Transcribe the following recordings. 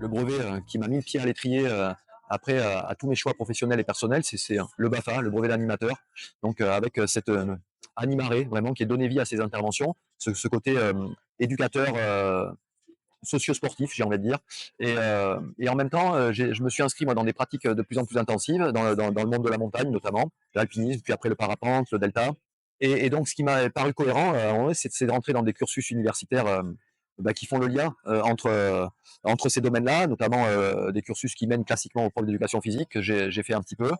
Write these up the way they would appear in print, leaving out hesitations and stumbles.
le brevet qui m'a mis le pied à l'étrier après à tous mes choix professionnels et personnels, c'est le BAFA, le brevet d'animateur. Donc avec cette animaré vraiment qui est donné vie à ces interventions, ce côté éducateur socio-sportif, j'ai envie de dire. Et en même temps, je me suis inscrit moi dans des pratiques de plus en plus intensives dans le monde de la montagne notamment, l'alpinisme, puis après le parapente, le delta. Et donc, ce qui m'a paru cohérent, c'est de rentrer dans des cursus universitaires qui font le lien entre ces domaines-là, notamment des cursus qui mènent classiquement au prof d'éducation physique, que j'ai fait un petit peu.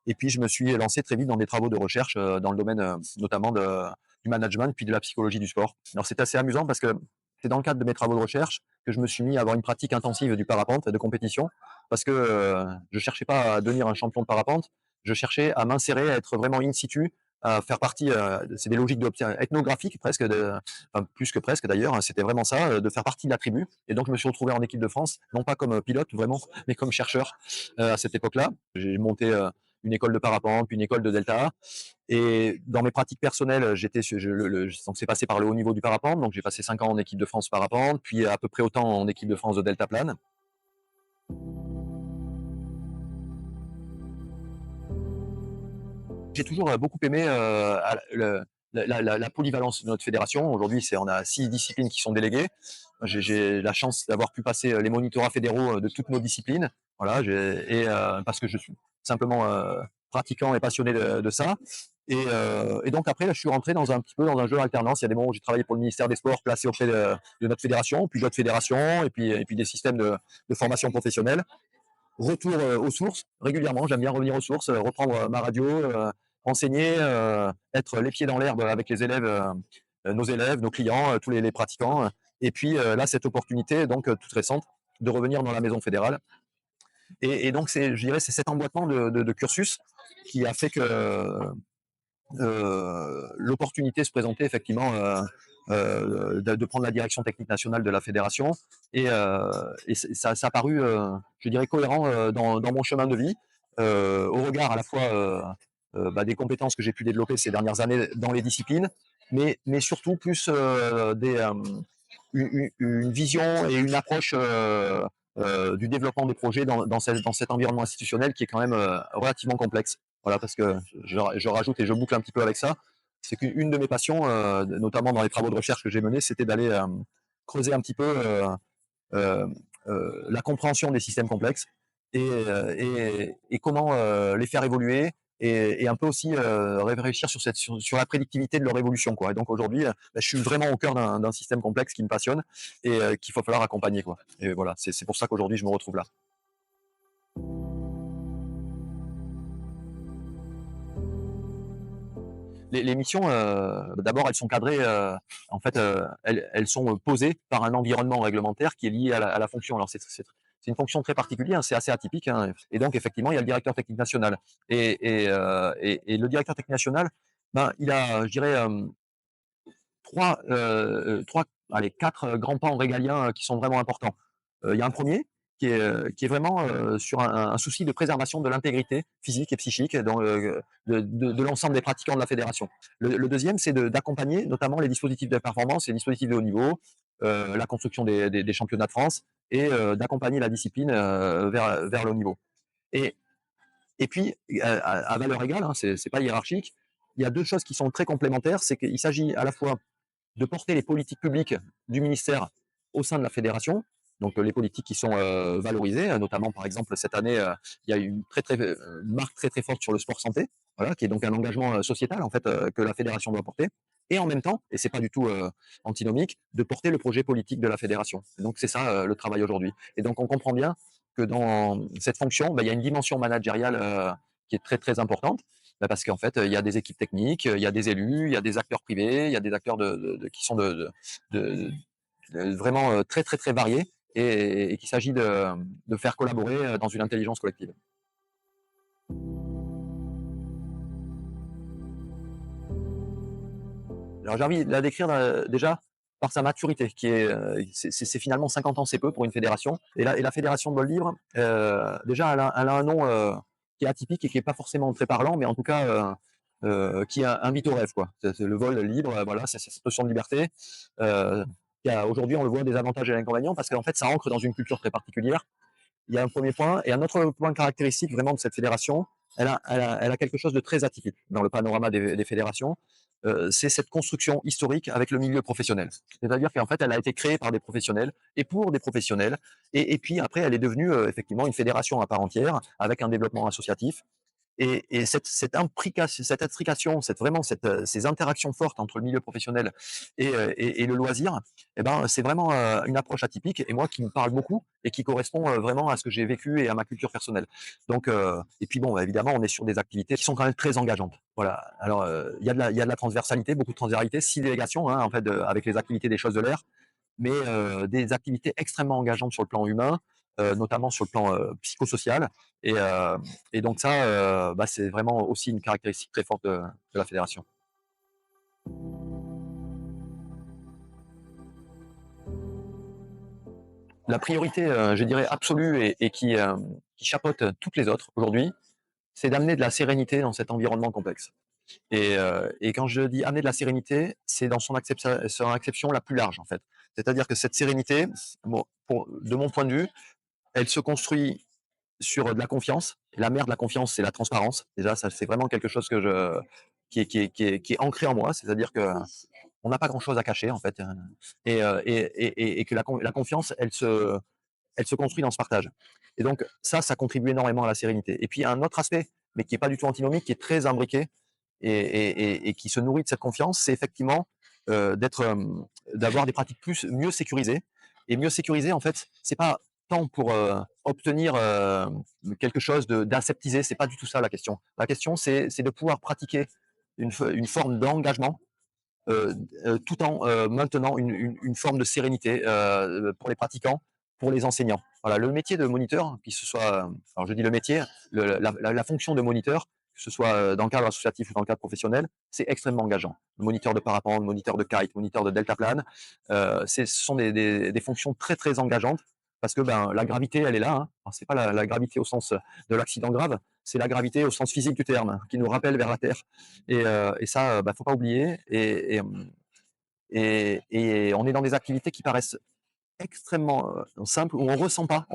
Et puis, je me suis lancé très vite dans des travaux de recherche dans le domaine notamment du management, puis de la psychologie du sport. Alors, c'est assez amusant parce que c'est dans le cadre de mes travaux de recherche que je me suis mis à avoir une pratique intensive du parapente et de compétition, parce que je cherchais pas à devenir un champion de parapente, je cherchais à m'insérer, à être vraiment in situ, à faire partie, c'est des logiques ethnographiques presque, enfin, plus que presque d'ailleurs, hein, c'était vraiment ça, de faire partie de la tribu. Et donc je me suis retrouvé en équipe de France, non pas comme pilote vraiment, mais comme chercheur à cette époque-là. J'ai monté une école de parapente, puis une école de delta. Et dans mes pratiques personnelles, donc c'est passé par le haut niveau du parapente, donc j'ai passé 5 ans en équipe de France parapente, puis à peu près autant en équipe de France de deltaplane. J'ai toujours beaucoup aimé la polyvalence de notre fédération. Aujourd'hui, on a 6 disciplines qui sont déléguées. J'ai la chance d'avoir pu passer les monitorats fédéraux de toutes nos disciplines. Voilà, parce que je suis simplement pratiquant et passionné de ça. Et donc après, là, je suis rentré un petit peu dans un jeu d'alternance. Il y a des moments où j'ai travaillé pour le ministère des Sports, placé auprès de notre fédération, puis d'autres fédérations, et puis des systèmes de formation professionnelle. Retour aux sources régulièrement. J'aime bien revenir aux sources, reprendre ma radio, enseigner, être les pieds dans l'herbe avec les élèves, nos élèves, nos clients, tous les pratiquants. Et puis là, cette opportunité, donc toute récente, de revenir dans la maison fédérale. Et donc, je dirais, c'est cet emboîtement de cursus qui a fait que l'opportunité se présentait effectivement de prendre la direction technique nationale de la fédération. Et ça a paru, je dirais, cohérent dans mon chemin de vie, au regard à la fois des compétences que j'ai pu développer ces dernières années dans les disciplines, mais surtout plus une vision et une approche du développement des projets dans cet environnement institutionnel qui est quand même relativement complexe. Voilà, parce que je rajoute et je boucle un petit peu avec ça, c'est qu'une de mes passions, notamment dans les travaux de recherche que j'ai menés, c'était d'aller creuser un petit peu euh, la compréhension des systèmes complexes et comment les faire évoluer et un peu aussi réfléchir sur la prédictivité de leur évolution, quoi. Et donc aujourd'hui, je suis vraiment au cœur d'un système complexe qui me passionne et qu'il va falloir accompagner, quoi. Et voilà, c'est pour ça qu'aujourd'hui je me retrouve là. Les missions, d'abord, elles sont cadrées, en fait, elles sont posées par un environnement réglementaire qui est lié à la fonction. Alors, c'est une fonction très particulière, hein, c'est assez atypique, hein. Et donc, effectivement, il y a le directeur technique national. Et le directeur technique national, ben, il a, je dirais, trois, allez, quatre grands pans régaliens qui sont vraiment importants. Il y a un premier qui est vraiment sur un souci de préservation de l'intégrité physique et psychique de l'ensemble des pratiquants de la fédération. Le deuxième, c'est d'accompagner notamment les dispositifs de performance, les dispositifs de haut niveau, la construction des championnats de France et d'accompagner la discipline vers le haut niveau. Et, et puis, à valeur égale, hein, c'est pas hiérarchique, il y a deux choses qui sont très complémentaires, c'est qu'il s'agit à la fois de porter les politiques publiques du ministère au sein de la fédération, donc les politiques qui sont valorisées, notamment par exemple cette année, il y a une marque très très forte sur le sport santé, voilà, qui est donc un engagement sociétal en fait que la fédération doit porter. Et en même temps, et c'est pas du tout antinomique, de porter le projet politique de la fédération. Et donc c'est ça le travail aujourd'hui. Et donc on comprend bien que dans cette fonction, il y a une dimension managériale qui est très très importante. Parce qu'en fait, il y a des équipes techniques, il y a des élus, il y a des acteurs privés, il y a des acteurs qui sont vraiment très très très variés et qu'il s'agit de faire collaborer dans une intelligence collective. Alors j'ai envie de la décrire déjà par sa maturité, c'est finalement 50 ans, c'est peu pour une fédération. Et la fédération de vol libre, déjà, elle a un nom qui est atypique et qui est pas forcément très parlant, mais en tout cas qui invite au rêve, quoi. C'est le vol libre, voilà, c'est cette notion de liberté. Aujourd'hui, on le voit, des avantages et des inconvénients parce qu'en fait, ça ancre dans une culture très particulière. Il y a un premier point. Et un autre point caractéristique vraiment de cette fédération, elle a quelque chose de très atypique dans le panorama des fédérations. C'est cette construction historique avec le milieu professionnel. C'est-à-dire qu'en fait, elle a été créée par des professionnels et pour des professionnels. Et puis après, elle est devenue effectivement une fédération à part entière avec un développement associatif. Et cette intrication, ces interactions fortes entre le milieu professionnel et le loisir, eh ben, c'est vraiment une approche atypique et moi qui me parle beaucoup et qui correspond vraiment à ce que j'ai vécu et à ma culture personnelle. Donc, et puis bon, évidemment, on est sur des activités qui sont quand même très engageantes. Voilà. Alors, il y a de la transversalité, beaucoup de transversalité, 6 délégations, hein, en fait, avec les activités des choses de l'air, mais des activités extrêmement engageantes sur le plan humain, notamment sur le plan psychosocial. Et, euh, et donc ça, bah, c'est vraiment aussi une caractéristique très forte de la fédération. La priorité, je dirais absolue et qui chapeaute toutes les autres aujourd'hui, c'est d'amener de la sérénité dans cet environnement complexe. Et quand je dis amener de la sérénité, c'est dans son acception la plus large en fait. C'est-à-dire que cette sérénité, bon, de mon point de vue, elle se construit sur de la confiance. Et la mère de la confiance, c'est la transparence. Déjà, ça, c'est vraiment quelque chose qui est ancré en moi. C'est-à-dire que on n'a pas grand-chose à cacher, en fait. Et que la confiance, elle se construit dans ce partage. Et donc, ça contribue énormément à la sérénité. Et puis, il y a un autre aspect, mais qui n'est pas du tout antinomique, qui est très imbriqué et qui se nourrit de cette confiance, c'est effectivement d'avoir des pratiques mieux sécurisées. Et mieux sécurisées, en fait, c'est pas tant pour obtenir quelque chose d'aseptisé, c'est pas du tout ça la question. La question, c'est de pouvoir pratiquer une forme d'engagement euh, tout en maintenant une forme de sérénité pour les pratiquants, pour les enseignants. Voilà, le métier de moniteur, que ce soit, alors je dis le métier, la fonction de moniteur, que ce soit dans le cadre associatif ou dans le cadre professionnel, c'est extrêmement engageant. Le moniteur de parapente, moniteur de kite, moniteur de deltaplane, ce sont des fonctions très très engageantes parce que ben, la gravité, elle est là. Hein. Alors, c'est pas la gravité au sens de l'accident grave, c'est la gravité au sens physique du terme, qui nous rappelle vers la Terre. Et ça, bah, faut pas oublier. Et on est dans des activités qui paraissent extrêmement simples, où on ressent pas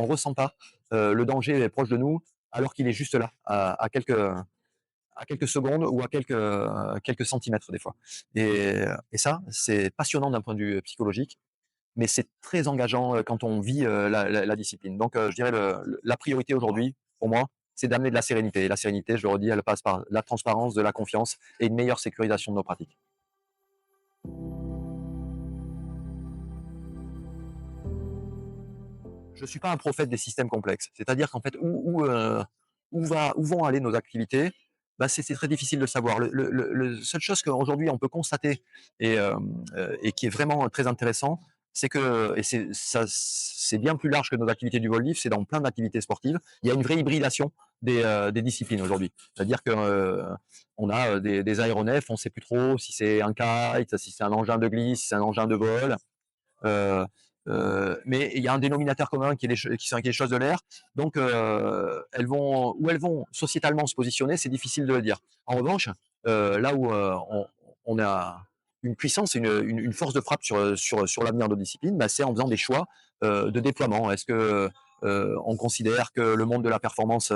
le danger est proche de nous, alors qu'il est juste là, à quelques secondes ou à quelques centimètres des fois. Et ça, c'est passionnant d'un point de vue psychologique, mais c'est très engageant quand on vit la discipline. Donc, je dirais la priorité aujourd'hui, pour moi, c'est d'amener de la sérénité. Et la sérénité, je le redis, elle passe par la transparence, de la confiance et une meilleure sécurisation de nos pratiques. Je ne suis pas un prophète des systèmes complexes. C'est-à-dire qu'en fait, où vont aller nos activités, bah, c'est très difficile de savoir. Le seule chose qu'aujourd'hui on peut constater et qui est vraiment très intéressant, c'est que, et c'est bien plus large que nos activités du vol libre, c'est dans plein d'activités sportives, il y a une vraie hybridation des disciplines aujourd'hui. C'est-à-dire qu'on a des aéronefs, on ne sait plus trop si c'est un kite, si c'est un engin de glisse, si c'est un engin de vol. Euh, mais il y a un dénominateur commun qui sont les choses de l'air. Donc, où elles vont sociétalement se positionner, c'est difficile de le dire. En revanche, là où on a une puissance et une force de frappe sur l'avenir de nos disciplines, bah, c'est en faisant des choix de déploiement. Est-ce que on considère que le monde de la performance,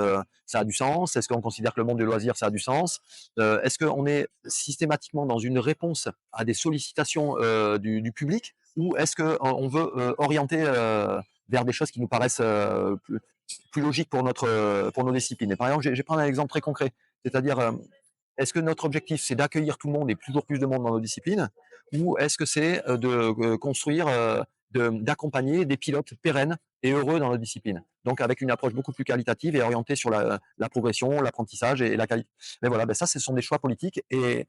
ça a du sens? Est-ce qu'on considère que le monde du loisir, ça a du sens? Est-ce qu'on est systématiquement dans une réponse à des sollicitations du public? Ou est-ce qu'on veut orienter vers des choses qui nous paraissent plus logiques pour nos disciplines? Et par exemple, je vais prendre un exemple très concret, c'est-à-dire est-ce que notre objectif c'est d'accueillir tout le monde et toujours plus de monde dans nos disciplines, ou est-ce que c'est de construire, d'accompagner des pilotes pérennes et heureux dans nos disciplines? Donc avec une approche beaucoup plus qualitative et orientée sur la progression, l'apprentissage et la qualité. Mais voilà, ben ça, ce sont des choix politiques et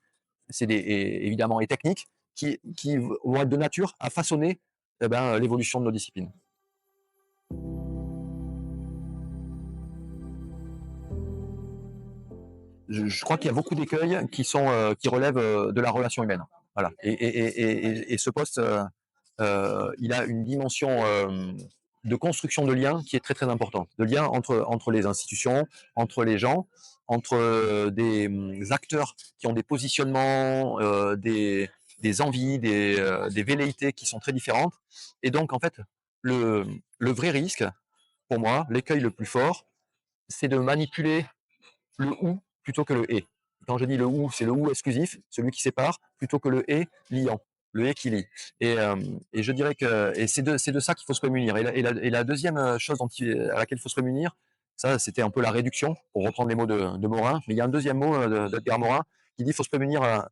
évidemment et techniques qui vont être de nature à façonner l'évolution de nos disciplines. Je crois qu'il y a beaucoup d'écueils qui relèvent de la relation humaine. Voilà. Et ce poste, il a une dimension de construction de liens qui est très très importante. De liens entre les institutions, entre les gens, entre des acteurs qui ont des positionnements, des envies, des velléités qui sont très différentes. Et donc, en fait, le, le vrai risque, pour moi, l'écueil le plus fort, c'est de manipuler le ou plutôt que le et. Quand je dis le ou, c'est le ou exclusif, celui qui sépare, plutôt que le et liant, le et qui lie. Et je dirais que c'est de ça qu'il faut se prémunir. Et la deuxième chose à laquelle il faut se prémunir, ça c'était un peu la réduction, pour reprendre les mots de Morin, mais il y a un deuxième mot d'Edgar Morin qui dit qu'il faut se prémunir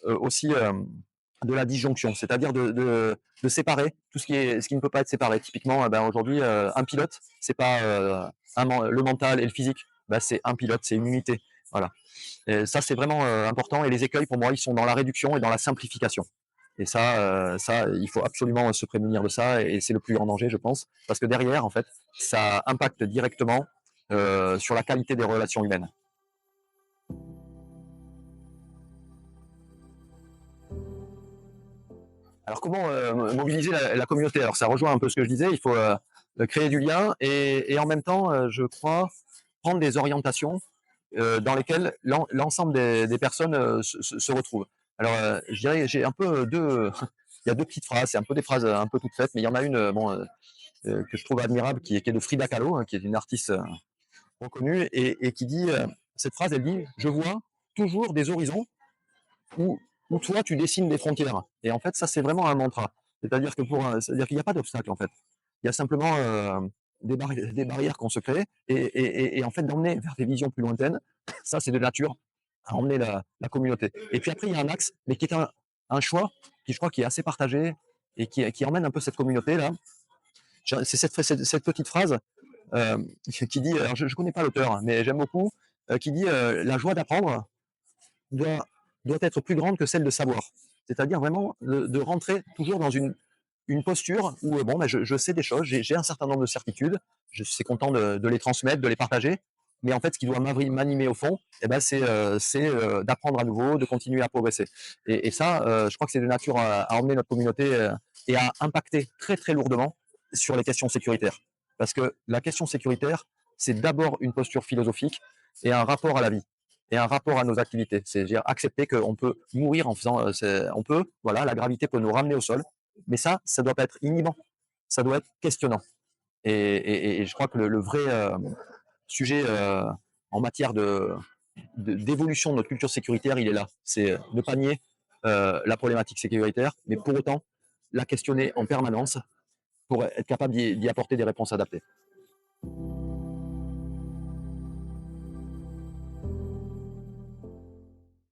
aussi de la disjonction, c'est-à-dire de séparer tout ce qui ne peut pas être séparé. Typiquement, ben, aujourd'hui, un pilote, c'est pas le mental et le physique, ben, c'est un pilote, c'est une unité. Voilà. Et ça, c'est vraiment important. Et les écueils, pour moi, ils sont dans la réduction et dans la simplification. Et ça, il faut absolument se prémunir de ça. Et c'est le plus grand danger, je pense, parce que derrière, en fait, ça impacte directement sur la qualité des relations humaines. Alors comment mobiliser la communauté? Alors ça rejoint un peu ce que je disais, il faut créer du lien et en même temps, je crois, prendre des orientations dans lesquelles l'ensemble des personnes se retrouvent. Alors je dirais, j'ai un peu deux, il y a deux petites phrases, c'est un peu des phrases un peu toutes faites, mais il y en a une que je trouve admirable qui est de Frida Kahlo, hein, qui est une artiste reconnue et qui dit, cette phrase, elle dit, je vois toujours des horizons où, où toi, tu dessines des frontières. Et en fait, ça, c'est vraiment un mantra. C'est-à-dire que c'est-à-dire qu'il n'y a pas d'obstacle, en fait. Il y a simplement des barrières qu'on se crée et en fait, d'emmener vers des visions plus lointaines, ça, c'est de nature à emmener la communauté. Et puis après, il y a un axe, mais qui est un choix qui, je crois, qui est assez partagé et qui emmène un peu cette communauté-là. C'est cette petite phrase euh, qui dit, alors je ne connais pas l'auteur, hein, mais j'aime beaucoup, qui dit la joie d'apprendre doit, doit être plus grande que celle de savoir. C'est-à-dire vraiment de rentrer toujours dans une posture où bon, ben, je sais des choses, j'ai un certain nombre de certitudes, je suis content de les transmettre, de les partager, mais en fait, ce qui doit m'animer au fond, eh ben, c'est d'apprendre à nouveau, de continuer à progresser. Et ça, je crois que c'est de nature à emmener notre communauté et à impacter très très lourdement sur les questions sécuritaires. Parce que la question sécuritaire, c'est d'abord une posture philosophique et un rapport à la vie et un rapport à nos activités. C'est-à-dire accepter qu'on peut mourir en faisant, on peut, voilà, la gravité peut nous ramener au sol, mais ça doit pas être inhibant, ça doit être questionnant. Et je crois que le vrai sujet en matière d'évolution de notre culture sécuritaire, il est là. C'est ne pas nier la problématique sécuritaire, mais pour autant la questionner en permanence pour être capable d'y apporter des réponses adaptées.